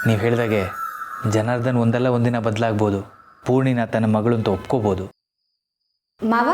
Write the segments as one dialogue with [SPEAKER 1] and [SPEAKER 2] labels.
[SPEAKER 1] ನೀವು ಹೇಳಿದಾಗೆ ಜನಾರ್ದನ್ ಒಂದಲ್ಲ ಒಂದಿನ ಬದಲಾಗ್ಬೋದು. ಪೂರ್ಣಿನ ತನ್ನ ಮಗಳು ಅಂತ ಒಪ್ಕೋಬೋದು.
[SPEAKER 2] ಮಾವ,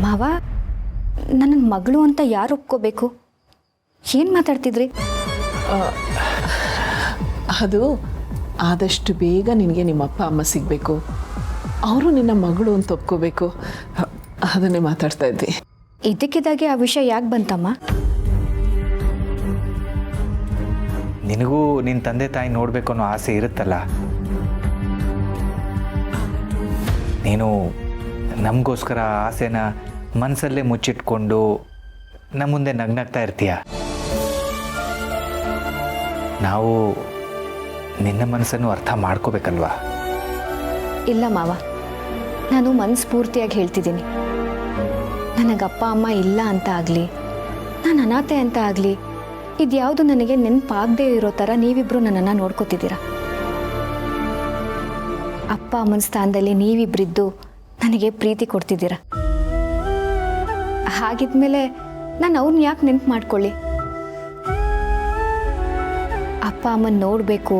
[SPEAKER 2] ಮಾವ, ನನ್ನ ಮಗಳು ಅಂತ ಯಾರು ಒಪ್ಕೋಬೇಕು? ಏನು ಮಾತಾಡ್ತಿದ್ರಿ?
[SPEAKER 3] ಅದು ಆದಷ್ಟು ಬೇಗ ನಿನಗೆ ನಿಮ್ಮ ಅಪ್ಪ ಅಮ್ಮ ಸಿಗಬೇಕು, ಅವರು ನಿನ್ನ ಮಗಳು ಅಂತ ಒಪ್ಕೋಬೇಕು, ಅದನ್ನೇ ಮಾತಾಡ್ತಾ ಇದ್ದೆ.
[SPEAKER 2] ಇದಕ್ಕಿದ್ದಾಗೆ ಆ ವಿಷಯ ಯಾಕೆ ಬಂತಮ್ಮ?
[SPEAKER 1] ನಿನಗೂ ನಿನ್ನ ತಂದೆ ತಾಯಿ ನೋಡಬೇಕು ಅನ್ನೋ ಆಸೆ ಇರುತ್ತಲ್ಲ. ನೀನು ನಮಗೋಸ್ಕರ ಆಸೆನ ಮನಸ್ಸಲ್ಲೇ ಮುಚ್ಚಿಟ್ಕೊಂಡು ನಮ್ಮ ಮುಂದೆ ನಗ್ನಾಗ್ತಾ ಇರ್ತೀಯ. ನಾವು ನಿನ್ನ ಮನಸ್ಸನ್ನು ಅರ್ಥ ಮಾಡ್ಕೋಬೇಕಲ್ವಾ?
[SPEAKER 2] ಇಲ್ಲ ಮಾವ, ನಾನು ಮನಸ್ಫೂರ್ತಿಯಾಗಿ ಹೇಳ್ತಿದ್ದೀನಿ. ನನಗಪ್ಪ ಅಮ್ಮ ಇಲ್ಲ ಅಂತ ಆಗಲಿ, ನಾನು ಅನಾಥೆ ಅಂತ ಆಗಲಿ, ಇದ್ಯಾವುದು ನನಗೆ ನೆನಪಾಗದೇ ಇರೋ ಥರ ನೀವಿಬ್ಬರು ನನ್ನನ್ನು ನೋಡ್ಕೋತಿದ್ದೀರಾ. ಅಪ್ಪ ಅಮ್ಮನ ಸ್ಥಾನದಲ್ಲಿ ನೀವಿಬ್ಬರಿದ್ದು ನನಗೆ ಪ್ರೀತಿ ಕೊಡ್ತಿದ್ದೀರಾ. ಹಾಗಿದ್ಮೇಲೆ ನಾನು ಅವ್ರನ್ನ ಯಾಕೆ ನೆನ್ಪು ಮಾಡ್ಕೊಳ್ಳಿ? ಅಪ್ಪ ಅಮ್ಮನ ನೋಡಬೇಕು,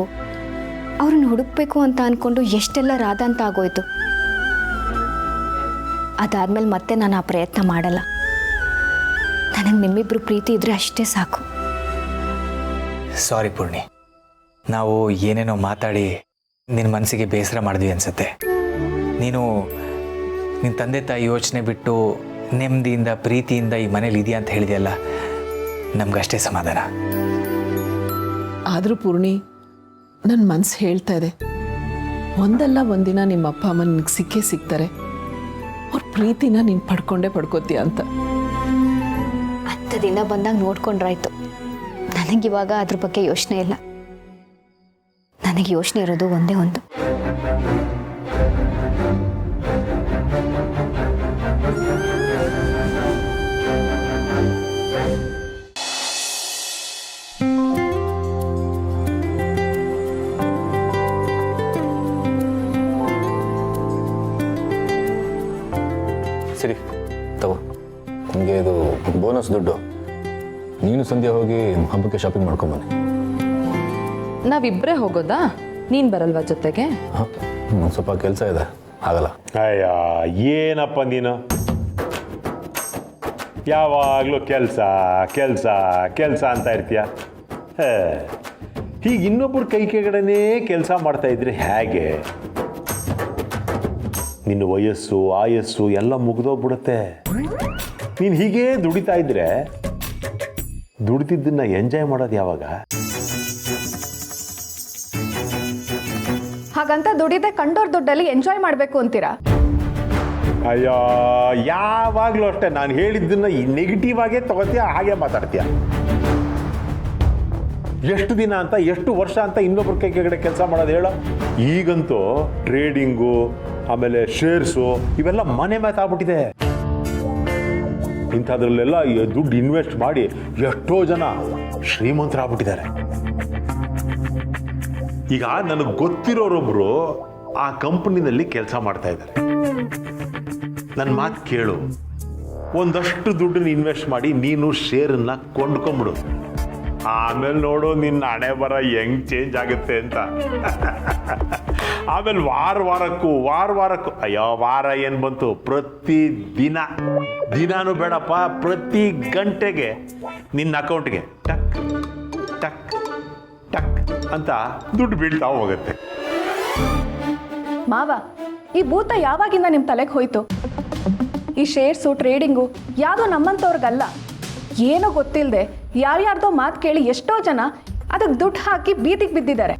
[SPEAKER 2] ಅವ್ರನ್ನ ಹುಡುಕ್ಬೇಕು ಅಂತ ಅಂದ್ಕೊಂಡು ಎಷ್ಟೆಲ್ಲ ರಾಧ ಅಂತ ಆಗೋಯ್ತು. ಅದಾದ್ಮೇಲೆ ಮತ್ತೆ ನಾನು ಆ ಪ್ರಯತ್ನ ಮಾಡಲ್ಲ. ನನಗೆ ನಿಮ್ಮಿಬ್ರು ಪ್ರೀತಿ ಇದ್ರೆ ಅಷ್ಟೇ ಸಾಕು.
[SPEAKER 1] ಸಾರಿ ಪೂರ್ಣಿ, ನಾವು ಏನೇನೋ ಮಾತಾಡಿ ನಿನ್ನ ಮನಸ್ಸಿಗೆ ಬೇಸರ ಮಾಡಿದ್ವಿ ಅನ್ಸುತ್ತೆ. ನೀನು ನಿನ್ನ ತಂದೆ ತಾಯಿ ಯೋಚನೆ ಬಿಟ್ಟು ನೆಮ್ಮದಿಯಿಂದ ಪ್ರೀತಿಯಿಂದ ಈ ಮನೇಲಿ ಇದೆಯಾ ಅಂತ ಹೇಳಿದೆಯಲ್ಲ, ನಮಗಷ್ಟೇ ಸಮಾಧಾನ.
[SPEAKER 3] ಆದರೂ ಪೂರ್ಣಿ, ನನ್ನ ಮನಸ್ಸು ಹೇಳ್ತಾ ಇದೆ, ಒಂದಲ್ಲ ಒಂದಿನ ನಿಮ್ಮ ಅಪ್ಪ ಅಮ್ಮ ನಿನಗೆ ಸಿಕ್ಕೇ ಸಿಗ್ತಾರೆ, ಅವ್ರ ಪ್ರೀತಿನ ನೀನು ಪಡ್ಕೋತೀಯ ಅಂತ.
[SPEAKER 2] 10 ದಿನ ಬಂದಾಗ ನೋಡ್ಕೊಂಡ್ರಾಯ್ತು. ನನಗಿವಾಗ ಅದ್ರ ಬಗ್ಗೆ ಯೋಚನೆ ಇಲ್ಲ. ನನಗೆ ಯೋಚನೆ ಇರೋದು ಒಂದೇ ಒಂದು.
[SPEAKER 4] ಸರಿ ತಗೋ, ನಿಮಗೆ ಇದು ಬೋನಸ್ ದುಡ್ಡು. ನೀನು ಸಂಧ್ಯಾ ಹೋಗಿ ಹಬ್ಬಕ್ಕೆ ಶಾಪಿಂಗ್ ಮಾಡ್ಕೊಂಬನ್ನಿ.
[SPEAKER 5] ನಾವಿಬ್ಬರೇ ಹೋಗೋದಾ? ನೀನು ಬರಲ್ವಾ ಜೊತೆಗೆ?
[SPEAKER 4] ಹಾಂ, ಸ್ವಲ್ಪ ಕೆಲಸ ಇದೆ, ಆಗಲ್ಲ.
[SPEAKER 6] ಅಯ್ಯ, ಏನಪ್ಪ ನೀನು ಯಾವಾಗಲೂ ಕೆಲಸ ಕೆಲಸ ಕೆಲಸ ಅಂತ ಇರ್ತೀಯ. ಹೀಗೆ ಇನ್ನೊಬ್ಬರ ಕೈ ಕೆಳಗಡೆನೇ ಕೆಲಸ ಮಾಡ್ತಾ ಇದ್ರೆ ಹೇಗೆ? ನಿನ್ನ ವಯಸ್ಸು ಆಯಸ್ಸು ಎಲ್ಲ ಮುಗಿದೋಗ್ಬಿಡುತ್ತೆ. ನೀನು ಹೀಗೇ ದುಡಿತಾ ಇದ್ರೆ ದುಡಿತಿದ್ದನ್ನ ಎಂಜಾಯ್ ಮಾಡೋದು ಯಾವಾಗ?
[SPEAKER 7] ಹಾಗಂತ ದುಡಿದೆ ಕಂಡೋರ್ ದುಡ್ಡಲ್ಲಿ ಎಂಜಾಯ್ ಮಾಡಬೇಕು ಅಂತೀರಾ?
[SPEAKER 6] ಅಯ್ಯೋ, ಯಾವಾಗಲೂ ಅಷ್ಟೇ, ನಾನು ಹೇಳಿದ್ದನ್ನ ನೆಗೆಟಿವ್ ಆಗೇ ತಗೋತೀಯ, ಹಾಗೆ ಮಾತಾಡ್ತೀಯ. ಎಷ್ಟು ದಿನ ಅಂತ, ಎಷ್ಟು ವರ್ಷ ಅಂತ ಇನ್ನೊಬ್ಬರ ಕೈ ಕೆಳಗಡೆ ಕೆಲಸ ಮಾಡೋದು ಹೇಳೋ? ಈಗಂತೂ ಟ್ರೇಡಿಂಗು, ಆಮೇಲೆ ಶೇರ್ಸು ಇವೆಲ್ಲ ಮನೆ ಮಾತಾಗ್ಬಿಟ್ಟಿದೆ. ಇಂಥದ್ರಲ್ಲೆಲ್ಲ ದುಡ್ಡು ಇನ್ವೆಸ್ಟ್ ಮಾಡಿ ಎಷ್ಟೋ ಜನ ಶ್ರೀಮಂತರಾಗ್ಬಿಟ್ಟಿದ್ದಾರೆ. ಈಗ ನನಗೆ ಗೊತ್ತಿರೋರೊಬ್ರು ಆ ಕಂಪನಿನಲ್ಲಿ ಕೆಲಸ ಮಾಡ್ತಾ ಇದ್ದಾರೆ. ನನ್ನ ಮಾತು ಕೇಳು, ಒಂದಷ್ಟು ದುಡ್ಡನ್ನ ಇನ್ವೆಸ್ಟ್ ಮಾಡಿ ನೀನು ಶೇರನ್ನ ಕೊಂಡ್ಕೊಂಬಿಡು. ಆಮೇಲೆ ನೋಡು ನಿನ್ನ ಹಣೆ ಬರ ಹೆಂಗ್ ಚೇಂಜ್ ಆಗುತ್ತೆ ಅಂತ. ಆಮೇಲೆ ವಾರಕ್ಕೂ ಅಯ್ಯೋ, ವಾರ ಏನು ಬಂತು, ಪ್ರತಿ ದಿನಾನು ಬೇಡಪ್ಪ, ಪ್ರತಿ ಗಂಟೆಗೆ ನಿನ್ನ ಅಕೌಂಟ್ಗೆ ಟಕ್ ಟಕ್ ಟಕ್ ಅಂತ ದುಡ್ಡು ಬೀಳ್ತಾ ಹೋಗುತ್ತೆ.
[SPEAKER 7] ಮಾವ, ಈ ಭೂತ ಯಾವಾಗಿಂದ ನಿಮ್ಮ ತಲೆಗೆ ಹೋಯ್ತು? ಈ ಶೇರ್ಸು ಟ್ರೇಡಿಂಗು ಯಾವುದೋ ನಮ್ಮಂಥವ್ರಿಗಲ್ಲ. ಏನೋ ಗೊತ್ತಿಲ್ಲದೆ ಯಾರ್ಯಾರ್ದೋ ಮಾತು ಕೇಳಿ ಎಷ್ಟೋ ಜನ ಅದಕ್ಕೆ ದುಡ್ಡು ಹಾಕಿ ಬೀದಿಗೆ ಬಿದ್ದಿದ್ದಾರೆ.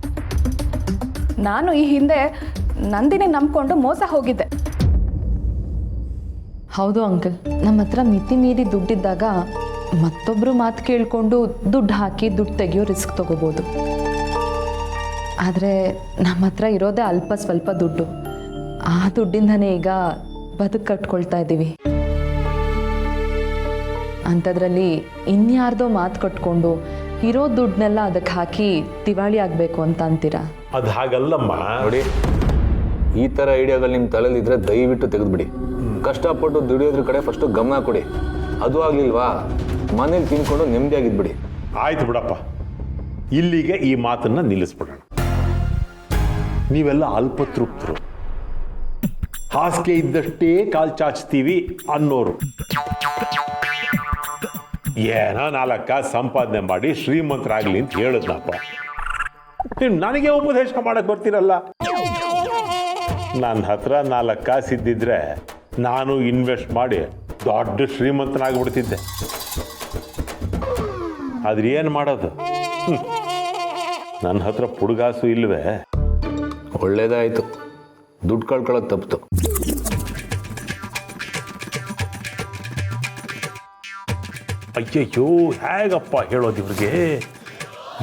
[SPEAKER 7] ನಾನು ಈ ಹಿಂದೆ ನಂದಿನಿ ನಂಬ್ಕೊಂಡು ಮೋಸ ಹೋಗಿದ್ದೆ.
[SPEAKER 5] ಹೌದು ಅಂಕಲ್, ನಮ್ಮ ಹತ್ರ ಮಿತಿ ಮೀರಿ ದುಡ್ಡಿದ್ದಾಗ ಮತ್ತೊಬ್ಬರು ಮಾತು ಕೇಳಿಕೊಂಡು ದುಡ್ಡು ಹಾಕಿ ದುಡ್ಡು ತೆಗಿಯೋ ರಿಸ್ಕ್ ತಗೋಬೋದು. ಆದರೆ ನಮ್ಮ ಹತ್ರ ಇರೋದೇ ಅಲ್ಪ ಸ್ವಲ್ಪ ದುಡ್ಡು. ಆ ದುಡ್ಡಿಂದನೇ ಈಗ ಬದುಕು ಕಟ್ಕೊಳ್ತಾ ಇದ್ದೀವಿ. ಅಂಥದ್ರಲ್ಲಿ ಇನ್ಯಾರ್ದೋ ಮಾತು ಕಟ್ಕೊಂಡು ಇರೋ ದುಡ್ಡನ್ನೆಲ್ಲ ಅದಕ್ಕೆ ಹಾಕಿ ದಿವಾಳಿ ಆಗಬೇಕು ಅಂತ ಅಂತೀರಾ?
[SPEAKER 6] ಅದು ಹಾಗಲ್ಲಮ್ಮ.
[SPEAKER 4] ನೋಡಿ, ಈ ಥರ ಐಡಿಯಾಗಳು ನಿಮ್ಮ ತಲೆಯಲ್ಲಿದ್ದರೆ ದಯವಿಟ್ಟು ತೆಗೆದುಬಿಡಿ. ಕಷ್ಟಪಟ್ಟು ದುಡಿಯೋದ್ರ ಕಡೆ ಫಸ್ಟು ಗಮನ ಕೊಡಿ. ಅದು ಆಗಲಿಲ್ವಾ, ಮನೇಲಿ ತಿನ್ಕೊಂಡು ನೆಮ್ಮದಿಯಾಗಿದ್ಬಿಡಿ.
[SPEAKER 6] ಆಯ್ತು ಬಿಡಪ್ಪ, ಇಲ್ಲಿಗೆ ಈ ಮಾತನ್ನ ನಿಲ್ಲಿಸ್ಬಿಡೋಣ. ನೀವೆಲ್ಲ ಅಲ್ಪತೃಪ್ತರು, ಹಾಸಿಗೆ ಇದ್ದಷ್ಟೇ ಕಾಲು ಚಾಚ್ತೀವಿ ಅನ್ನೋರು. ಏನೋ 4 ಕಾಸು ಸಂಪಾದನೆ ಮಾಡಿ ಶ್ರೀಮಂತರಾಗ್ಲಿ ಅಂತ ಹೇಳಿದ್ನಪ್ಪ. ನೀವು ನನಗೆ ಉಪದೇಶ ಮಾಡಕ್ ಬರ್ತೀರಲ್ಲ. ನನ್ನ ಹತ್ರ 4 ಕಾಸು ಇದ್ದಿದ್ರೆ ನಾನು ಇನ್ವೆಸ್ಟ್ ಮಾಡಿ ದೊಡ್ಡ ಶ್ರೀಮಂತನಾಗ್ಬಿಡ್ತಿದ್ದೆ. ಆದ್ರೆ ಏನು ಮಾಡೋದು, ನನ್ನ ಹತ್ರ ಪುಡುಗಾಸು ಇಲ್ವೇ.
[SPEAKER 4] ಒಳ್ಳೇದಾಯಿತು, ದುಡ್ಡು ಕಳ್ಕೊಳ್ಳೋದು ತಪ್ಪಿತು.
[SPEAKER 6] ಅಯ್ಯಯ್ಯೋ, ಹೇಗಪ್ಪ ಹೇಳೋದು ಇವ್ರಿಗೆ?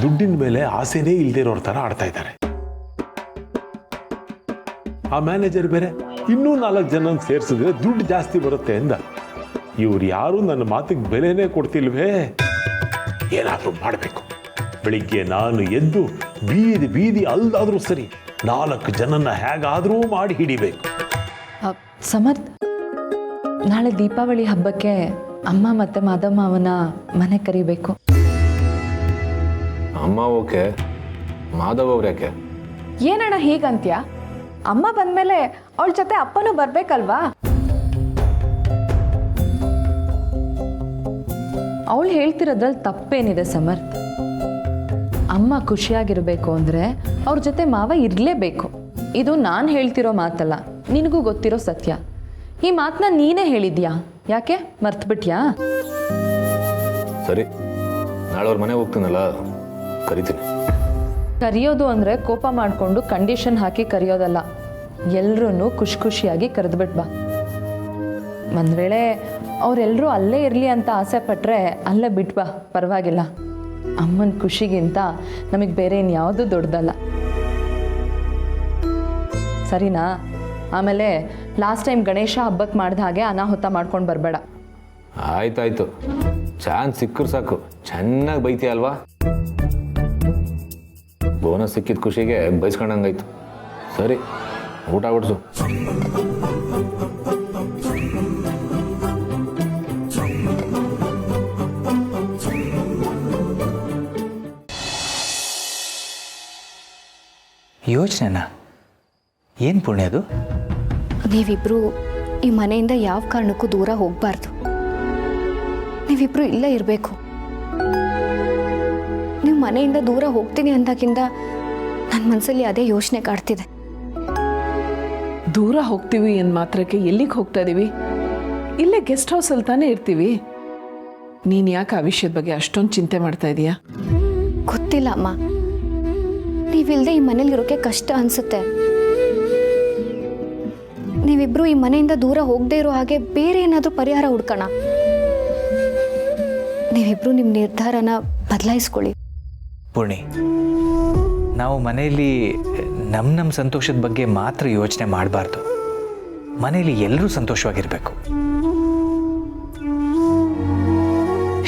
[SPEAKER 6] ದುಡ್ಡಿನ ಮೇಲೆ ಆಸೆನೇ ಇಲ್ದೇ ಇರೋರ ಥರ ಆಡ್ತಾ ಇದ್ದಾರೆ. ಆ ಮ್ಯಾನೇಜರ್ ಬೇರೆ ಇನ್ನೂ 4 ಜನ ಸೇರಿಸಿದ್ರೆ ದುಡ್ಡು ಜಾಸ್ತಿ ಬರುತ್ತೆ ಎಂದ. ಇವ್ರು ಯಾರು ನನ್ನ ಮಾತಿಗೆ ಬೆಲೆನೇ ಕೊಡ್ತಿಲ್ವೇ? ಏನಾದರೂ ಮಾಡಬೇಕು. ಬೆಳಿಗ್ಗೆ ನಾನು ಎದ್ದು ಬೀದಿ ಬೀದಿ ಅಲ್ದಾದ್ರೂ ಸರಿ 4 ಜನನ್ನ ಹೇಗಾದರೂ ಮಾಡಿ ಹಿಡಿಬೇಕು.
[SPEAKER 5] ಸಮರ್ಥ್, ನಾಳೆ ದೀಪಾವಳಿ ಹಬ್ಬಕ್ಕೆ ಅಮ್ಮ ಮತ್ತು ಮಾದಮ್ಮ ಅವನ ಮನೆ ಕರಿಬೇಕು.
[SPEAKER 4] ಅಮ್ಮ ಓಕೆ, ಮಾಧವ್ ಅವ್ರು ಯಾಕೆ?
[SPEAKER 7] ಏನಣ್ಣ ಹೀಗಂತ್ಯ? ಅಮ್ಮ ಬಂದ್ಮೇಲೆ ಅವಳ ಜೊತೆ ಅಪ್ಪನೂ ಬರ್ಬೇಕಲ್ವಾ?
[SPEAKER 5] ಅವಳು ಹೇಳ್ತಿರೋದ್ರಲ್ಲಿ ತಪ್ಪೇನಿದೆ ಸಮರ್ಥ್? ಅಮ್ಮ ಖುಷಿಯಾಗಿರಬೇಕು ಅಂದರೆ ಅವ್ರ ಜೊತೆ ಮಾವ ಇರಲೇಬೇಕು. ಇದು ನಾನು ಹೇಳ್ತಿರೋ ಮಾತಲ್ಲ, ನಿನಗೂ ಗೊತ್ತಿರೋ ಸತ್ಯ. ಈ ಮಾತನ್ನ ನೀನೇ ಹೇಳಿದ್ಯಾ, ಯಾಕೆ ಮರ್ತ್ಬಿಟ್ಯಾ?
[SPEAKER 4] ಸರಿ, ನಾಳೆ ಅವ್ರ ಮನೆಗೆ ಹೋಗ್ತೀನಲ್ಲ, ಕರಿತೀನಿ.
[SPEAKER 5] ಕರೆಯೋದು ಅಂದರೆ ಕೋಪ ಮಾಡಿಕೊಂಡು ಕಂಡೀಷನ್ ಹಾಕಿ ಕರೆಯೋದಲ್ಲ. ಎಲ್ಲರೂ ಖುಷಿ ಖುಷಿಯಾಗಿ ಕರೆದ್ಬಿಟ್ ಬಾ. ಒಂದು ವೇಳೆ ಅವರೆಲ್ಲರೂ ಅಲ್ಲೇ ಇರಲಿ ಅಂತ ಆಸೆ ಪಟ್ಟರೆ ಅಲ್ಲೇ ಬಿಟ್ಟು ಬಾ, ಪರವಾಗಿಲ್ಲ. ಅಮ್ಮನ ಖುಷಿಗಿಂತ ನಮಗೆ ಬೇರೆ ಇನ್ಯಾವುದೂ ದೊಡ್ಡದಲ್ಲ, ಸರಿನಾ? ಆಮೇಲೆ ಲಾಸ್ಟ್ ಟೈಮ್ ಗಣೇಶ ಹಬ್ಬಕ್ಕೆ ಮಾಡಿದ ಹಾಗೆ ಅನಾಹುತ ಮಾಡ್ಕೊಂಡು ಬರಬೇಡ.
[SPEAKER 4] ಆಯ್ತಾಯ್ತು, ಚಾನ್ಸ್ ಸಿಕ್ಕರು ಸಾಕು, ಚೆನ್ನಾಗಿ ಬೈತೀಯ ಅಲ್ವಾ? ಬೋನಸ್ ಸಿಕ್ಕಿದ ಖುಷಿಗೆ ಬೈಸ್ಕೊಂಡಂಗಾಯ್ತು. ಸರಿ, ಊಟ ಕೊಡ್ಸು.
[SPEAKER 1] ಯೋಚನೆನಾ? ಏನು ಪುಣ್ಯ ಅದು?
[SPEAKER 2] ನೀವಿಬ್ರು ಈ ಮನೆಯಿಂದ ಯಾವ ಕಾರಣಕ್ಕೂ ದೂರ ಹೋಗಬಾರ್ದು. ನೀವಿಬ್ರು ಇಲ್ಲೇ ಇರಬೇಕು. ನೀವು ಮನೆಯಿಂದ ದೂರ ಹೋಗ್ತೀನಿ ಅಂದಾಗಿಂದ ನನ್ನ ಮನಸ್ಸಲ್ಲಿ ಅದೇ ಯೋಚನೆ ಕಾಡ್ತಿದೆ.
[SPEAKER 3] ದೂರ ಹೋಗ್ತೀವಿ ಎಂದ ಮಾತ್ರಕ್ಕೆ ಎಲ್ಲಿಗೆ ಹೋಗ್ತಾ ಇದೀವಿ? ಇಲ್ಲೇ ಗೆಸ್ಟ್ ಹೌಸಲ್ಲಿ ತಾನೇ ಇರ್ತೀವಿ. ನೀನು ಯಾಕೆ ಆ ವಿಷಯದ ಬಗ್ಗೆ ಅಷ್ಟೊಂದು ಚಿಂತೆ ಮಾಡ್ತಾ ಇದೀಯಾ?
[SPEAKER 2] ಗೊತ್ತಿಲ್ಲ ಅಮ್ಮ, ನೀವಿಲ್ಲದೆ ಈ ಮನೇಲಿರೋಕೆ ಕಷ್ಟ ಅನ್ಸುತ್ತೆ. ನೀವಿಬ್ರು ಈ ಮನೆಯಿಂದ ದೂರ ಹೋಗದೆ ಇರೋ ಹಾಗೆ ಬೇರೆ ಏನಾದರೂ ಪರಿಹಾರ ಹುಡ್ಕೋಣ. ನೀವಿಬ್ರು ನಿಮ್ಮ ನಿರ್ಧಾರನ ಬದಲಾಯಿಸ್ಕೊಳ್ಳಿ.
[SPEAKER 1] ಪೂರ್ಣಿ, ನಾವು ಮನೆಯಲ್ಲಿ ನಮ್ಮ ಸಂತೋಷದ ಬಗ್ಗೆ ಮಾತ್ರ ಯೋಚನೆ ಮಾಡಬಾರ್ದು. ಮನೆಯಲ್ಲಿ ಎಲ್ಲರೂ ಸಂತೋಷವಾಗಿರಬೇಕು.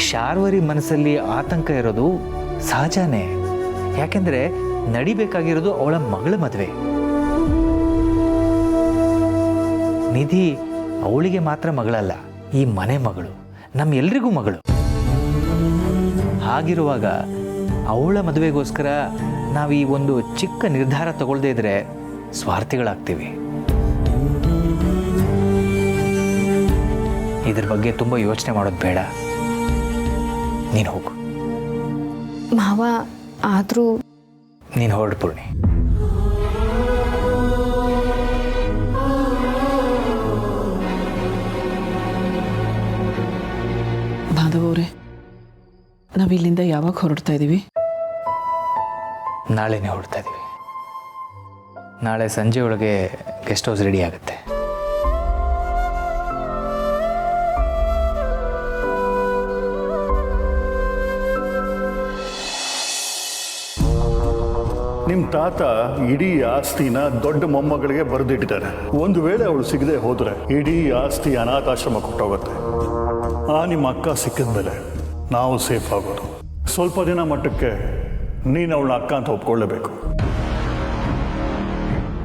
[SPEAKER 1] ಶಾರ್ವರಿ ಮನಸ್ಸಲ್ಲಿ ಆತಂಕ ಇರೋದು ಸಹಜನೇ. ಯಾಕೆಂದರೆ ನಡಿಬೇಕಾಗಿರೋದು ಅವಳ ಮಗಳ ಮದುವೆ. ನಿಧಿ ಅವಳಿಗೆ ಮಾತ್ರ ಮಗಳಲ್ಲ, ಈ ಮನೆ ಮಗಳು, ನಮ್ಮೆಲ್ರಿಗೂ ಮಗಳು. ಹಾಗಿರುವಾಗ ಅವಳ ಮದುವೆಗೋಸ್ಕರ ನಾವು ಈ ಒಂದು ಚಿಕ್ಕ ನಿರ್ಧಾರ ತಗೊಳ್ಳದೇ ಇದ್ರೆ ಸ್ವಾರ್ಥಿಗಳಾಗ್ತೀವಿ. ಇದ್ರ ಬಗ್ಗೆ ತುಂಬ ಯೋಚನೆ ಮಾಡೋದು ಬೇಡ. ನೀನು ಹೋಗು.
[SPEAKER 2] ಮಾವ, ಆದರೂ
[SPEAKER 1] ನೀನು ಹೊರಡು ಪೂರ್ಣಿ.
[SPEAKER 3] ಮಾಧವ್ ಅವರೇ, ನಾವಿಲ್ಲಿಂದ ಯಾವಾಗ ಹೊರಡ್ತಾ ಇದ್ದೀವಿ?
[SPEAKER 1] ನಾಳೆನೇ ಹೊರಡ್ತಾ ಇದ್ದೀವಿ. ನಾಳೆ ಸಂಜೆ ಒಳಗೆ ಗೆಸ್ಟ್ ಹೌಸ್ ರೆಡಿ ಆಗುತ್ತೆ.
[SPEAKER 8] ನಿಮ್ಮ ತಾತ ಇಡೀ ಆಸ್ತಿನ ದೊಡ್ಡ ಮೊಮ್ಮಗಳಿಗೆ ಬರೆದಿಟ್ಟಿದ್ದಾರೆ. ಒಂದು ವೇಳೆ ಅವಳು ಸಿಗದೆ ಹೋದರೆ ಇಡೀ ಆಸ್ತಿ ಅನಾಥಾಶ್ರಮ ಕೊಟ್ಟೋಗುತ್ತೆ. ನಿಮ್ಮ ಅಕ್ಕ ಸಿಕ್ಕಿದ ಮೇಲೆ ನಾವು ಸೇಫ್ ಆಗೋದು. ಸ್ವಲ್ಪ ದಿನ ಮಟ್ಟಕ್ಕೆ ನೀನು ಅವಳನ್ನ ಅಕ್ಕ ಅಂತ ಒಪ್ಕೊಳ್ಳೇಬೇಕು.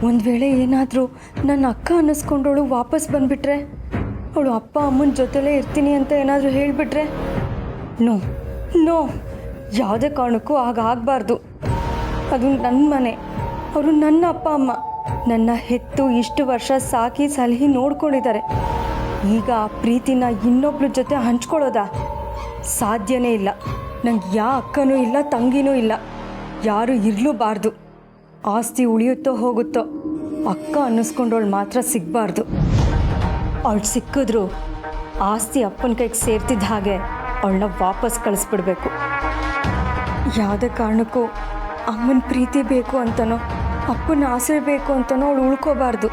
[SPEAKER 9] ಒಂದು ವೇಳೆ ಏನಾದರೂ ನನ್ನ ಅಕ್ಕ ಅನ್ನಿಸ್ಕೊಂಡವಳು ವಾಪಸ್ ಬಂದುಬಿಟ್ರೆ, ಅವಳು ಅಪ್ಪ ಅಮ್ಮನ ಜೊತೆಲೇ ಇರ್ತೀನಿ ಅಂತ ಏನಾದರೂ ಹೇಳಿಬಿಟ್ರೆ, ನೋ ನೋ, ಯಾವುದೇ ಕಾರಣಕ್ಕೂ ಆಗಬಾರ್ದು. ಅದು ನನ್ನ ಮನೆ, ಅವರು ನನ್ನ ಅಪ್ಪ ಅಮ್ಮ, ನನ್ನ ಹೆತ್ತು ಇಷ್ಟು ವರ್ಷ ಸಾಕಿ ಸಲಹಿ ನೋಡ್ಕೊಂಡಿದ್ದಾರೆ. ಈಗ ಆ ಪ್ರೀತಿನ ಇನ್ನೊಬ್ರ ಜೊತೆ ಹಂಚ್ಕೊಳ್ಳೋದಾ? ಸಾಧ್ಯನೇ ಇಲ್ಲ. ನಂಗೆ ಯಾವ ಅಕ್ಕನೂ ಇಲ್ಲ, ತಂಗಿನೂ ಇಲ್ಲ, ಯಾರೂ ಇರಲೂಬಾರ್ದು. ಆಸ್ತಿ ಉಳಿಯುತ್ತೋ ಹೋಗುತ್ತೋ, ಅಕ್ಕ ಅನ್ನಿಸ್ಕೊಂಡವಳು ಮಾತ್ರ ಸಿಗಬಾರ್ದು. ಅವಳು ಸಿಕ್ಕಿದ್ರು ಆಸ್ತಿ ಅಪ್ಪನ ಕೈಗೆ ಸೇರ್ತಿದ್ದ ಹಾಗೆ ಅವಳನ್ನ ವಾಪಸ್ ಕಳಿಸ್ಬಿಡ್ಬೇಕು. ಯಾವುದೇ ಕಾರಣಕ್ಕೂ ಅಮ್ಮನ ಪ್ರೀತಿ ಬೇಕು ಅಂತನೋ ಅಪ್ಪನ ಆಸರೆ ಬೇಕು ಅಂತನೋ ಅವಳು ಉಳ್ಕೋಬಾರ್ದು.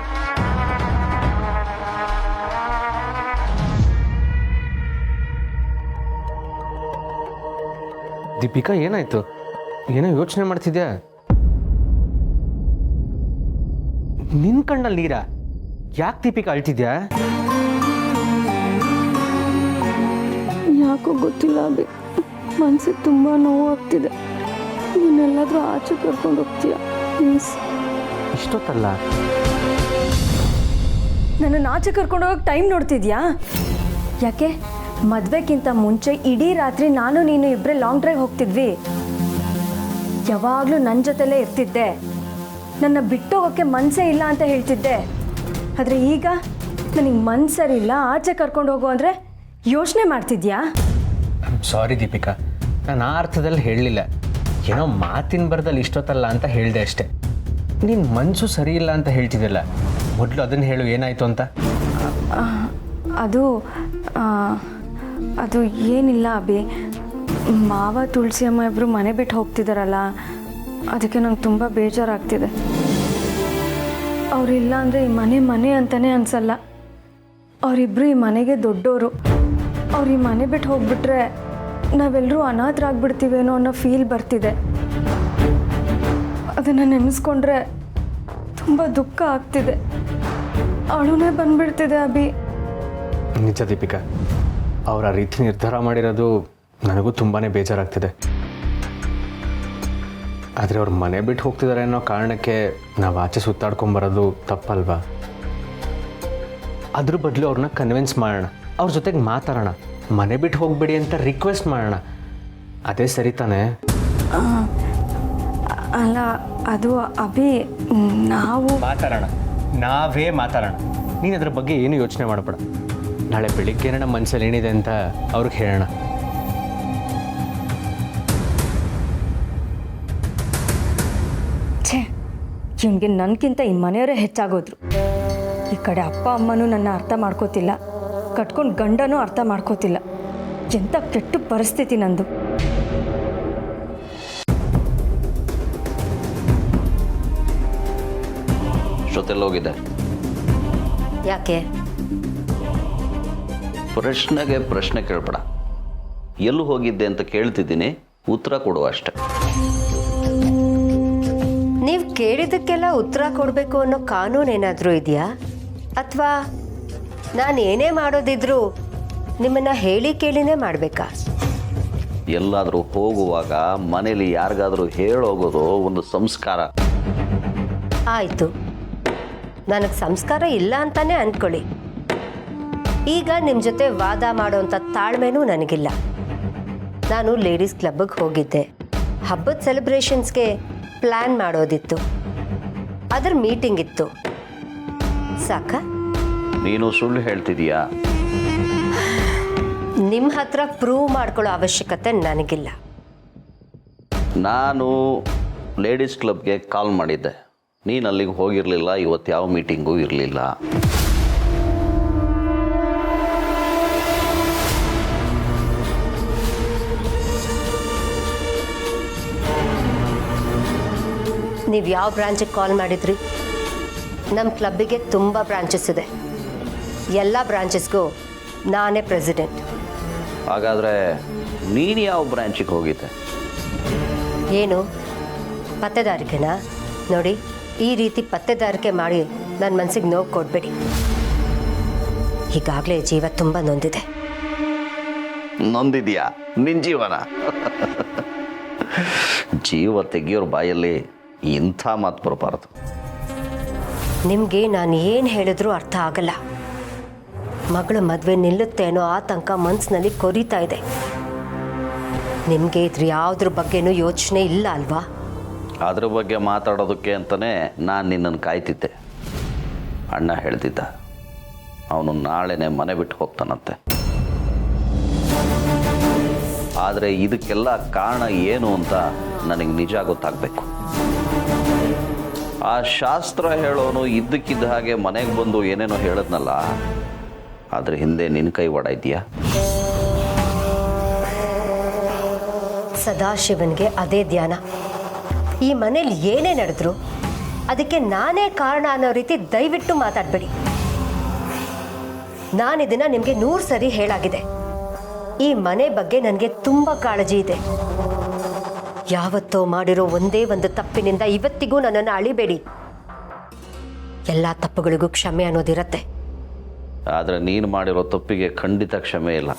[SPEAKER 10] ದೀಪಿಕಾ, ಏನಾಯ್ತು? ಏನೋ ಯೋಚನೆ ಮಾಡ್ತಿದ್ಯಾ? ನಿನ್ ಕಣ್ಣಲ್ಲಿ ನೀರಾ? ಯಾಕೆ ದೀಪಿಕಾ ಅಳ್ತಿದ್ಯಾ?
[SPEAKER 9] ಯಾಕೋ ಗೊತ್ತಿಲ್ಲ ಅಭಿ, ಮನಸ್ಸಿಗೆ ತುಂಬ ನೋವಾಗ್ತಿದೆ. ನೀನೆಲ್ಲಾದರೂ ಆಚೆ ಕರ್ಕೊಂಡು ಹೋಗ್ತೀಯ ಪ್ಲೀಸ್?
[SPEAKER 10] ಇಷ್ಟೊತ್ತಲ್ಲ.
[SPEAKER 9] ನನ್ನನ್ನು ಆಚೆ ಕರ್ಕೊಂಡು ಹೋಗೋಕೆ ಟೈಮ್ ನೋಡ್ತಿದ್ಯಾ? ಯಾಕೆ ಮದುವೆಗಿಂತ ಮುಂಚೆ ಇಡೀ ರಾತ್ರಿ ನಾನು ನೀನು ಇಬ್ಬರೇ ಲಾಂಗ್ ಡ್ರೈವ್ ಹೋಗ್ತಿದ್ವಿ. ಯಾವಾಗಲೂ ನನ್ನ ಜೊತೆಲೇ ಇರ್ತಿದ್ದೆ. ನನ್ನ ಬಿಟ್ಟೋಗೋಕ್ಕೆ ಮನಸ್ಸೇ ಇಲ್ಲ ಅಂತ ಹೇಳ್ತಿದ್ದೆ. ಆದರೆ ಈಗ ನನಗೆ ಮನಸ್ಸರಿಲ್ಲ, ಆಚೆ ಕರ್ಕೊಂಡು ಹೋಗು ಅಂದರೆ ಯೋಚನೆ ಮಾಡ್ತಿದ್ಯಾ?
[SPEAKER 10] ಸಾರಿ ದೀಪಿಕಾ, ನಾನು ಆ ಅರ್ಥದಲ್ಲಿ ಹೇಳಲಿಲ್ಲ. ಏನೋ ಮಾತಿನ ಬರದಲ್ಲಿ ಇಷ್ಟೊತ್ತಲ್ಲ ಅಂತ ಹೇಳಿದೆ ಅಷ್ಟೆ. ನಿನ್ನ ಮನಸ್ಸು ಸರಿ ಇಲ್ಲ ಅಂತ ಹೇಳ್ತಿದ್ದಿಲ್ಲ. ಮೊದಲು ಅದನ್ನು ಹೇಳು, ಏನಾಯಿತು ಅಂತ.
[SPEAKER 9] ಅದು ಏನಿಲ್ಲ ಅಭಿ, ಮಾವ ತುಳಸಿ ಅಮ್ಮ ಇಬ್ಬರು ಮನೆ ಬಿಟ್ಟು ಹೋಗ್ತಿದ್ದಾರಲ್ಲ, ಅದಕ್ಕೆ ನಂಗೆ ತುಂಬ ಬೇಜಾರಾಗ್ತಿದೆ. ಅವರಿಲ್ಲ ಅಂದರೆ ಈ ಮನೆ ಅಂತಲೇ ಅನಿಸಲ್ಲ. ಅವರಿಬ್ಬರು ಈ ಮನೆಗೆ ದೊಡ್ಡವರು. ಅವ್ರು ಈ ಮನೆ ಬಿಟ್ಟು ಹೋಗ್ಬಿಟ್ರೆ ನಾವೆಲ್ಲರೂ ಅನಾಥರಾಗ್ಬಿಡ್ತೀವೇನೋ ಅನ್ನೋ ಫೀಲ್ ಬರ್ತಿದೆ. ಅದನ್ನು ನೆನೆಸ್ಕೊಂಡ್ರೆ ತುಂಬ ದುಃಖ ಆಗ್ತಿದೆ. ಅಳುನೇ ಬಂದ್ಬಿಡ್ತಿದೆ ಅಭಿ.
[SPEAKER 10] ನಿಜ ದೀಪಿಕಾ, ಅವರ ರೀತಿ ನಿರ್ಧಾರ ಮಾಡಿರೋದು ನನಗೂ ತುಂಬಾ ಬೇಜಾರಾಗ್ತಿದೆ. ಆದರೆ ಅವ್ರು ಮನೆ ಬಿಟ್ಟು ಹೋಗ್ತಿದ್ದಾರೆ ಅನ್ನೋ ಕಾರಣಕ್ಕೆ ನಾವು ಆಚೆ ಸುತ್ತಾಡ್ಕೊಂಬರೋದು ತಪ್ಪಲ್ವಾ? ಅದ್ರ ಬದಲು ಅವ್ರನ್ನ ಕನ್ವಿನ್ಸ್ ಮಾಡೋಣ, ಅವ್ರ ಜೊತೆಗೆ ಮಾತಾಡೋಣ, ಮನೆ ಬಿಟ್ಟು ಹೋಗ್ಬೇಡಿ ಅಂತ ರಿಕ್ವೆಸ್ಟ್ ಮಾಡೋಣ. ಅದೇ ಸರಿ ತಾನೇ?
[SPEAKER 9] ಅಲ್ಲ, ಅದು ಅಭಿ, ನಾವು
[SPEAKER 10] ನಾವೇ ಮಾತಾಡೋಣ. ನೀನು ಅದ್ರ ಬಗ್ಗೆ ಏನು ಯೋಚನೆ ಮಾಡಬೇಡ. ನಾಳೆ ಬೆಳಿಗ್ಗೆ ನಮ್ಮ ಮನಸ್ಸಲ್ಲಿ ಏನಿದೆ ಅಂತ ಅವ್ರಿಗೆ ಹೇಳೋಣ.
[SPEAKER 9] ಛೇ, ಇವನಿಗೆ ನನಗಿಂತ ಈ ಮನೆಯವರೇ ಹೆಚ್ಚಾಗೋದ್ರು. ಈ ಕಡೆ ಅಪ್ಪ ಅಮ್ಮನೂ ನನ್ನ ಅರ್ಥ ಮಾಡ್ಕೋತಿಲ್ಲ, ಕಟ್ಕೊಂಡು ಗಂಡನೂ ಅರ್ಥ ಮಾಡ್ಕೋತಿಲ್ಲ. ಎಂಥ ಕೆಟ್ಟ ಪರಿಸ್ಥಿತಿ ನಂದು.
[SPEAKER 11] ಜೊತೆಲ್ಲೋಗಿದೆ
[SPEAKER 12] ಯಾಕೆ?
[SPEAKER 11] ಪ್ರಶ್ನೆಗೆ ಪ್ರಶ್ನೆ ಕೇಳ್ಬೇಡ. ಎಲ್ಲೂ ಹೋಗಿದ್ದೆ ಅಂತ ಕೇಳ್ತಿದ್ದೀನಿ, ಉತ್ತರ ಕೊಡುವ ಅಷ್ಟೆ.
[SPEAKER 12] ನೀವು ಕೇಳಿದ್ದಕ್ಕೆಲ್ಲ ಉತ್ತರ ಕೊಡಬೇಕು ಅನ್ನೋ ಕಾನೂನು ಏನಾದರೂ ಇದೆಯಾ? ಅಥವಾ ನಾನು ಏನೇ ಮಾಡೋದಿದ್ರೂ ನಿಮ್ಮನ್ನು ಹೇಳಿ ಕೇಳಿನೇ ಮಾಡಬೇಕಾ?
[SPEAKER 11] ಎಲ್ಲಾದರೂ ಹೋಗುವಾಗ ಮನೇಲಿ ಯಾರಿಗಾದರೂ ಹೇಳೋಗೋದು ಒಂದು ಸಂಸ್ಕಾರ.
[SPEAKER 12] ಆಯಿತು, ನನಗೆ ಸಂಸ್ಕಾರ ಇಲ್ಲ ಅಂತಾನೆ ಅಂದ್ಕೊಳ್ಳಿ. ಈಗ ನಿಮ್ಮ ಜೊತೆ ವಾದ ಮಾಡೋವಂಥ ತಾಳ್ಮೆನೂ ನನಗಿಲ್ಲ. ನಾನು ಲೇಡೀಸ್ ಕ್ಲಬ್ಗೆ ಹೋಗಿದ್ದೆ. ಹಬ್ಬದ ಸೆಲೆಬ್ರೇಷನ್ಸ್ಗೆ ಪ್ಲ್ಯಾನ್ ಮಾಡೋದಿತ್ತು, ಅದರ ಮೀಟಿಂಗ್ ಇತ್ತು. ಸಾಕ?
[SPEAKER 11] ನೀನು ಸುಳ್ಳು ಹೇಳ್ತಿದೀಯಾ?
[SPEAKER 12] ನಿಮ್ಮ ಹತ್ರ ಪ್ರೂವ್ ಮಾಡ್ಕೊಳ್ಳೋ ಅವಶ್ಯಕತೆ ನನಗಿಲ್ಲ.
[SPEAKER 11] ನಾನು ಲೇಡೀಸ್ ಕ್ಲಬ್ಗೆ ಕಾಲ್ ಮಾಡಿದ್ದೆ, ನೀನು ಅಲ್ಲಿಗೆ ಹೋಗಿರಲಿಲ್ಲ. ಇವತ್ತು ಯಾವ ಮೀಟಿಂಗೂ ಇರಲಿಲ್ಲ.
[SPEAKER 12] ನೀವು ಯಾವ ಬ್ರಾಂಚಿಗೆ ಕಾಲ್ ಮಾಡಿದ್ರಿ? ನಮ್ಮ ಕ್ಲಬ್ಬಿಗೆ ತುಂಬ ಬ್ರಾಂಚಸ್ ಇದೆ. ಎಲ್ಲ ಬ್ರಾಂಚಸ್ಗೂ ನಾನೇ ಪ್ರೆಸಿಡೆಂಟ್.
[SPEAKER 11] ಹಾಗಾದರೆ ನೀನು ಯಾವ ಬ್ರಾಂಚಿಗೆ ಹೋಗಿದ್ದೆ?
[SPEAKER 12] ಏನು ಪತ್ತೆದಾರಿಕೆನಾ? ನೋಡಿ, ಈ ರೀತಿ ಪತ್ತೆದಾರಿಕೆ ಮಾಡಿ ನನ್ನ ಮನಸ್ಸಿಗೆ ನೋವು ಕೊಡಬೇಡಿ. ಈಗಾಗಲೇ ಜೀವ ತುಂಬ ನೊಂದಿದೆ.
[SPEAKER 11] ನೊಂದಿದ್ಯಾ ನಿನ್ನ ಜೀವನ? ಜೀವ ತೆಗಿಯೋರ ಬಾಯಲ್ಲಿ ಇಂಥ ಮಾತು ಬರಬಾರ್ದು.
[SPEAKER 12] ನಿಮಗೆ ನಾನು ಏನು ಹೇಳಿದ್ರೂ ಅರ್ಥ ಆಗಲ್ಲ. ಮಗಳ ಮದುವೆ ನಿಲ್ಲುತ್ತೆ ಅನ್ನೋ ಆತಂಕ ಮನಸ್ಸಿನಲ್ಲಿ ಕೊರೀತಾ ಇದೆ. ನಿಮಗೆ ಇದ್ರ ಯಾವುದ್ರ ಬಗ್ಗೆನೂ ಯೋಚನೆ ಇಲ್ಲ ಅಲ್ವಾ?
[SPEAKER 11] ಅದ್ರ ಬಗ್ಗೆ ಮಾತಾಡೋದಕ್ಕೆ ಅಂತಲೇ ನಾನು ನಿನ್ನನ್ನು ಕಾಯ್ತಿದ್ದೆ. ಅಣ್ಣ ಹೇಳ್ತಿದ್ದ ಅವನು ನಾಳೆನೇ ಮನೆ ಬಿಟ್ಟು ಹೋಗ್ತಾನಂತೆ. ಆದರೆ ಇದಕ್ಕೆಲ್ಲ ಕಾರಣ ಏನು ಅಂತ ನನಗೆ ನಿಜ ಗೊತ್ತಾಗಬೇಕು. ಆ ಶಾಸ್ತ್ರ ಹೇಳೋನು ಇದ್ದಕ್ಕಿದ್ದ ಹಾಗೆ ಮನೆಗೆ ಬಂದು ಏನೇನೋ ಹೇಳಿದ್ನಲ್ಲ, ಅದ್ರ ಹಿಂದೆ ನಿನ್ನ ಕೈ ಒಡ ಇದೆಯಾ?
[SPEAKER 12] ಸದಾಶಿವನಿಗೆ ಅದೇ ಧ್ಯಾನ. ಈ ಮನೇಲಿ ಏನೇ ನಡೆದ್ರು ಅದಕ್ಕೆ ನಾನೇ ಕಾರಣ ಅನ್ನೋ ರೀತಿ ದಯವಿಟ್ಟು ಮಾತಾಡಬೇಡಿ. ನಾನಿದನ್ನ ನಿಮಗೆ 100 ಸರಿ ಹೇಳಾಗಿದೆ. ಈ ಮನೆ ಬಗ್ಗೆ ನನಗೆ ತುಂಬ ಕಾಳಜಿ ಇದೆ. ಯಾವತ್ತೋ ಮಾಡಿರೋ ಒಂದೇ ಒಂದು ತಪ್ಪಿನಿಂದ ಇವತ್ತಿಗೂ ನನ್ನನ್ನು ಅಳಿಬೇಡಿ. ಎಲ್ಲ ತಪ್ಪುಗಳಿಗೂ ಕ್ಷಮೆ ಅನ್ನೋದಿರತ್ತೆ.
[SPEAKER 11] ಆದರೆ ನೀನು ಮಾಡಿರೋ ತಪ್ಪಿಗೆ ಖಂಡಿತ ಕ್ಷಮೆ ಇಲ್ಲ.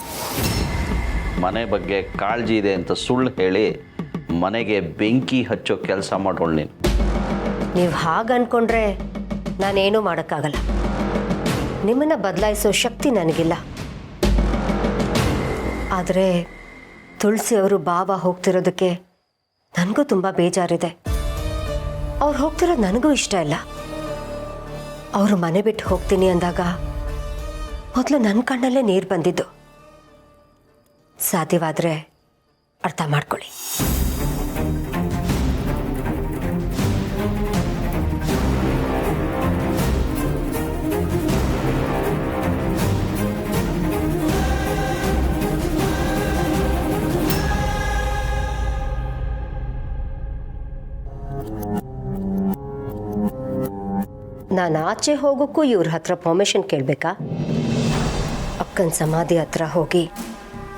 [SPEAKER 11] ಮನೆ ಬಗ್ಗೆ ಕಾಳಜಿ ಇದೆ ಅಂತ ಸುಳ್ಳು ಹೇಳಿ ಮನೆಗೆ ಬೆಂಕಿ ಹಚ್ಚೋ ಕೆಲಸ ಮಾಡೋಳು ನೀನು.
[SPEAKER 12] ನೀವು ಹಾಗೆ ಅಂದ್ಕೊಂಡ್ರೆ ನಾನೇನೂ ಮಾಡೋಕ್ಕಾಗಲ್ಲ. ನಿಮ್ಮನ್ನು ಬದಲಾಯಿಸೋ ಶಕ್ತಿ ನನಗಿಲ್ಲ. ಆದರೆ ತುಳಸಿ ಅವರು ಬಾಬಾ ಹೋಗ್ತಿರೋದಕ್ಕೆ ನನಗೂ ತುಂಬ ಬೇಜಾರಿದೆ. ಅವ್ರು ಹೋಗ್ತಿರೋದು ನನಗೂ ಇಷ್ಟ ಇಲ್ಲ. ಅವರು ಮನೆ ಬಿಟ್ಟು ಹೋಗ್ತೀನಿ ಅಂದಾಗ ಮೊದಲು ನನ್ನ ಕಣ್ಣಲ್ಲೇ ನೀರು ಬಂದಿದ್ದು. ಸಾಧ್ಯವಾದರೆ ಅರ್ಥ ಮಾಡ್ಕೊಳ್ಳಿ. ನಾನು ಆಚೆ ಹೋಗೋಕ್ಕೂ ಇವ್ರ ಹತ್ರ ಪರ್ಮಿಷನ್ ಕೇಳಬೇಕಾ? ಅಕ್ಕನ ಸಮಾಧಿ ಹತ್ರ ಹೋಗಿ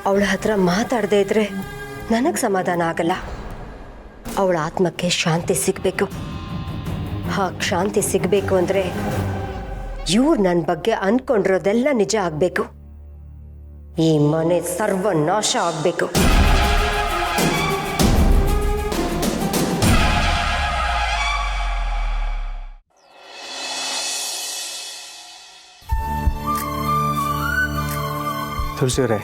[SPEAKER 12] ಅವಳ ಹತ್ರ ಮಾತಾಡದೇ ಇದ್ರೆ ನನಗೆ ಸಮಾಧಾನ ಆಗಲ್ಲ. ಅವಳ ಆತ್ಮಕ್ಕೆ ಶಾಂತಿ ಸಿಗಬೇಕು. ಹಾಗೆ ಶಾಂತಿ ಸಿಗಬೇಕು ಅಂದರೆ ಇವ್ರು ನನ್ನ ಬಗ್ಗೆ ಅಂದ್ಕೊಂಡಿರೋದೆಲ್ಲ ನಿಜ ಆಗಬೇಕು. ಈ ಮನೆ ಸರ್ವನಾಶ ಆಗಬೇಕು.
[SPEAKER 1] ತುಳಸಿಯವರೇ,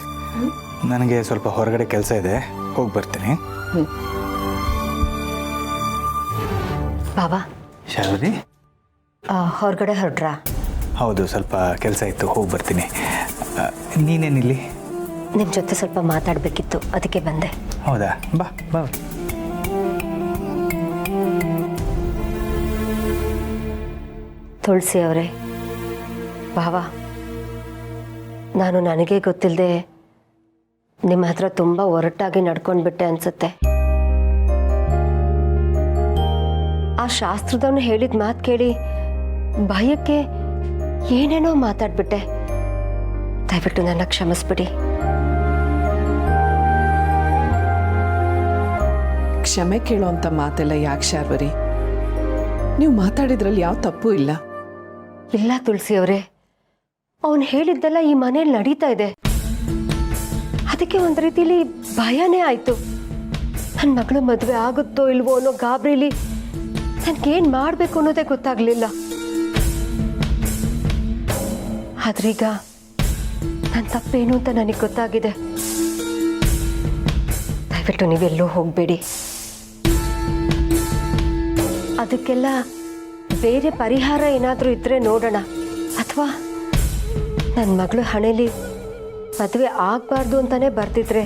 [SPEAKER 1] ನನಗೆ ಸ್ವಲ್ಪ ಹೊರಗಡೆ ಕೆಲಸ ಇದೆ, ಹೋಗಿ ಬರ್ತೀನಿ.
[SPEAKER 12] ಬಾಬಾ,
[SPEAKER 1] ಶಾರ್ವರಿ,
[SPEAKER 12] ಹೊರಗಡೆ ಹೊರಡ್ರಾ?
[SPEAKER 1] ಹೌದು, ಸ್ವಲ್ಪ ಕೆಲಸ ಇತ್ತು, ಹೋಗಿ ಬರ್ತೀನಿ. ನೀನೇನಿಲ್ಲಿ?
[SPEAKER 12] ನಿಮ್ಮ ಜೊತೆ ಸ್ವಲ್ಪ ಮಾತಾಡಬೇಕಿತ್ತು, ಅದಕ್ಕೆ ಬಂದೆ.
[SPEAKER 1] ಹೌದಾ? ಬಾ ಬಾ.
[SPEAKER 12] ತುಳಸಿ ಅವರೇ, ಬಾವಾ, ನಾನು ನನಗೆ ಗೊತ್ತಿಲ್ಲದೆ ನಿಮ್ಮ ಹತ್ರ ತುಂಬ ಒರಟಾಗಿ ನಡ್ಕೊಂಡ್ಬಿಟ್ಟೆ ಅನ್ಸುತ್ತೆ. ಆ ಶಾಸ್ತ್ರದವನು ಹೇಳಿದ ಮಾತು ಕೇಳಿ ಭಯಕ್ಕೆ ಏನೇನೋ ಮಾತಾಡ್ಬಿಟ್ಟೆ. ದಯವಿಟ್ಟು ನನ್ನ ಕ್ಷಮಿಸ್ಬಿಡಿ.
[SPEAKER 3] ಕ್ಷಮೆ ಕೇಳೋಂಥ ಮಾತೆಲ್ಲ ಯಾಕೆ ಶಾರ್ವರಿ? ನೀವು ಮಾತಾಡಿದ್ರಲ್ಲಿ ಯಾವ ತಪ್ಪು ಇಲ್ಲ.
[SPEAKER 12] ಇಲ್ಲ ತುಳಸಿ ಅವರೇ, ಅವನು ಹೇಳಿದ್ದೆಲ್ಲ ಈ ಮನೇಲಿ ನಡೀತಾ ಇದೆ. ಅದಕ್ಕೆ ಒಂದು ರೀತಿಲಿ ಭಯನೇ ಆಯಿತು. ನನ್ನ ಮಗಳ ಮದುವೆ ಆಗುತ್ತೋ ಇಲ್ವೋ ಅನ್ನೋ ಗಾಬರಿಲಿ ನನಗೇನು ಮಾಡಬೇಕು ಅನ್ನೋದೇ ಗೊತ್ತಾಗಲಿಲ್ಲ. ಆದ್ರೀಗ ನನ್ನ ತಪ್ಪೇನು ಅಂತ ನನಗೆ ಗೊತ್ತಾಗಿದೆ. ದಯವಿಟ್ಟು ನೀವೆಲ್ಲೂ ಹೋಗಬೇಡಿ. ಅದಕ್ಕೆಲ್ಲ ಬೇರೆ ಪರಿಹಾರ ಏನಾದರೂ ಇದ್ದರೆ ನೋಡೋಣ. ಅಥವಾ ನನ್ನ ಮಗಳು ಹಣೆಯಲ್ಲಿ ಮದುವೆ ಆಗಬಾರ್ದು ಅಂತಾನೆ ಬರ್ತಿದ್ರೆ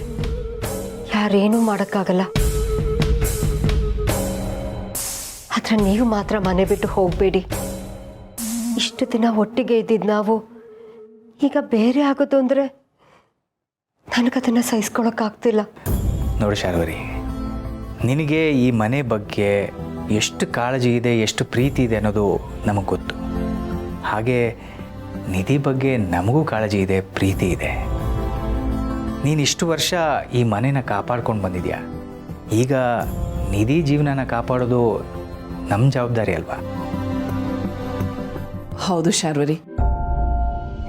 [SPEAKER 12] ಯಾರೇನೂ ಮಾಡೋಕ್ಕಾಗಲ್ಲ. ಆದರೆ ನೀವು ಮಾತ್ರ ಮನೆ ಬಿಟ್ಟು ಹೋಗಬೇಡಿ. ಇಷ್ಟು ದಿನ ಒಟ್ಟಿಗೆ ಇದ್ದಿದ್ದು ನಾವು ಈಗ ಬೇರೆ ಆಗೋದು ಅಂದರೆ ನನಗದನ್ನು ಸಹಿಸ್ಕೊಳ್ಳೋಕ್ಕಾಗ್ತಿಲ್ಲ.
[SPEAKER 1] ನೋಡಿ ಶಾರ್ವರಿ, ನಿನಗೆ ಈ ಮನೆ ಬಗ್ಗೆ ಎಷ್ಟು ಕಾಳಜಿ ಇದೆ, ಎಷ್ಟು ಪ್ರೀತಿ ಇದೆ ಅನ್ನೋದು ನಮಗೆ ಗೊತ್ತು. ಹಾಗೆ ನಿಧಿ ಬಗ್ಗೆ ನಮಗೂ ಕಾಳಜಿ ಇದೆ, ಪ್ರೀತಿ ಇದೆ. ನೀನು ಇಷ್ಟು ವರ್ಷ ಈ ಮನೆನ ಕಾಪಾಡ್ಕೊಂಡು ಬಂದಿದ್ಯಾ. ಈಗ ನಿಧಿ ಜೀವನನ ಕಾಪಾಡೋದು ನಮ್ಮ ಜವಾಬ್ದಾರಿ ಅಲ್ವಾ?
[SPEAKER 3] ಹೌದು ಶಾರ್ವರಿ,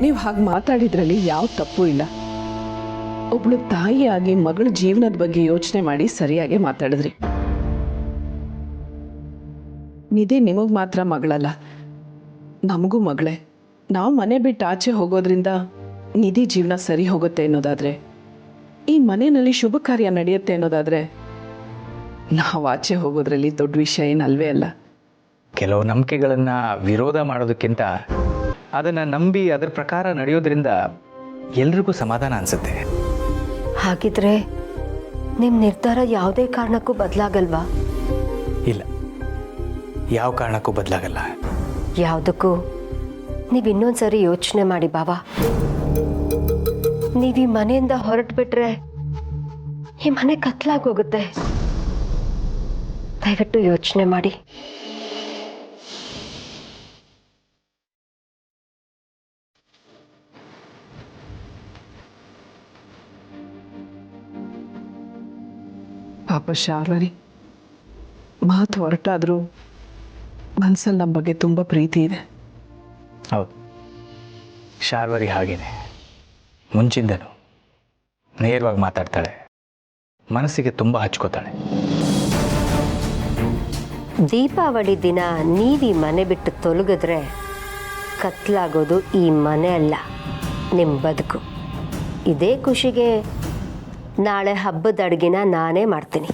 [SPEAKER 3] ನೀವು ಹಾಗೆ ಮಾತಾಡಿದ್ರಲ್ಲಿ ಯಾವ ತಪ್ಪು ಇಲ್ಲ. ಒಬ್ಳು ತಾಯಿಯಾಗಿ ಮಗಳ ಜೀವನದ ಬಗ್ಗೆ ಯೋಚನೆ ಮಾಡಿ ಸರಿಯಾಗಿ ಮಾತಾಡಿದ್ರಿ. ನಿಧಿ ನಿಮಗೆ ಮಾತ್ರ ಮಗಳಲ್ಲ, ನಮಗೂ ಮಗಳೇ. ನಾವು ಮನೆ ಬಿಟ್ಟು ಆಚೆ ಹೋಗೋದ್ರಿಂದ ನಿಧಿ ಜೀವನ ಸರಿ ಹೋಗುತ್ತೆ ಅನ್ನೋದಾದರೆ, ಈ ಮನೆಯಲ್ಲಿ ಶುಭ ಕಾರ್ಯ ನಡೆಯುತ್ತೆ ಅನ್ನೋದಾದರೆ, ನಾವು ಆಚೆ ಹೋಗೋದ್ರಲ್ಲಿ ದೊಡ್ಡ ವಿಷಯ ಏನಲ್ವೇ ಅಲ್ಲ.
[SPEAKER 1] ಕೆಲವು ನಂಬಿಕೆಗಳನ್ನು ವಿರೋಧ ಮಾಡೋದಕ್ಕಿಂತ ಅದನ್ನು ನಂಬಿ ಅದರ ಪ್ರಕಾರ ನಡೆಯೋದ್ರಿಂದ ಎಲ್ರಿಗೂ ಸಮಾಧಾನ ಅನಿಸುತ್ತೆ.
[SPEAKER 12] ಹಾಗಿದ್ರೆ ನಿಮ್ಮ ನಿರ್ಧಾರ ಯಾವುದೇ ಕಾರಣಕ್ಕೂ ಬದಲಾಗಲ್ವಾ?
[SPEAKER 1] ಇಲ್ಲ, ಯಾವ ಕಾರಣಕ್ಕೂ ಬದಲಾಗಲ್ಲ.
[SPEAKER 12] ಯಾವುದಕ್ಕೂ ನೀವು ಇನ್ನೊಂದ್ಸರಿ ಯೋಚನೆ ಮಾಡಿ ಬಾವಾ. ನೀವು ಈ ಮನೆಯಿಂದ ಹೊರಟು ಬಿಟ್ರೆ ಈ ಮನೆ ಕತ್ಲಾಗೋಗುತ್ತೆ. ದಯವಿಟ್ಟು ಯೋಚನೆ ಮಾಡಿ.
[SPEAKER 3] ಪಾಪ ಶಾರ್ವರಿ ಮಾತು ಹೊರಟಾದರೂ ಮನಸ್ಸಲ್ಲಿ ನಮ್ಮ ಬಗ್ಗೆ ತುಂಬ ಪ್ರೀತಿ ಇದೆ.
[SPEAKER 1] ಹೌದು, ಶಾರ್ವರಿ ಹಾಗೇನೆ. ಮುಂಚಿಂದನು ನೇರವಾಗಿ ಮಾತಾಡ್ತಾಳೆ, ಮನಸ್ಸಿಗೆ ತುಂಬ ಹಚ್ಕೋತಾಳೆ.
[SPEAKER 12] ದೀಪಾವಳಿ ದಿನ ನೀವು ಈ ಮನೆ ಬಿಟ್ಟು ತೊಲಗಿದ್ರೆ ಕತ್ಲಾಗೋದು ಈ ಮನೆ ಅಲ್ಲ, ನಿಮ್ಮ ಬದುಕು. ಇದೇ ಖುಷಿಗೆ ನಾಳೆ ಹಬ್ಬದ ಅಡುಗೆನ ನಾನೇ ಮಾಡ್ತೀನಿ.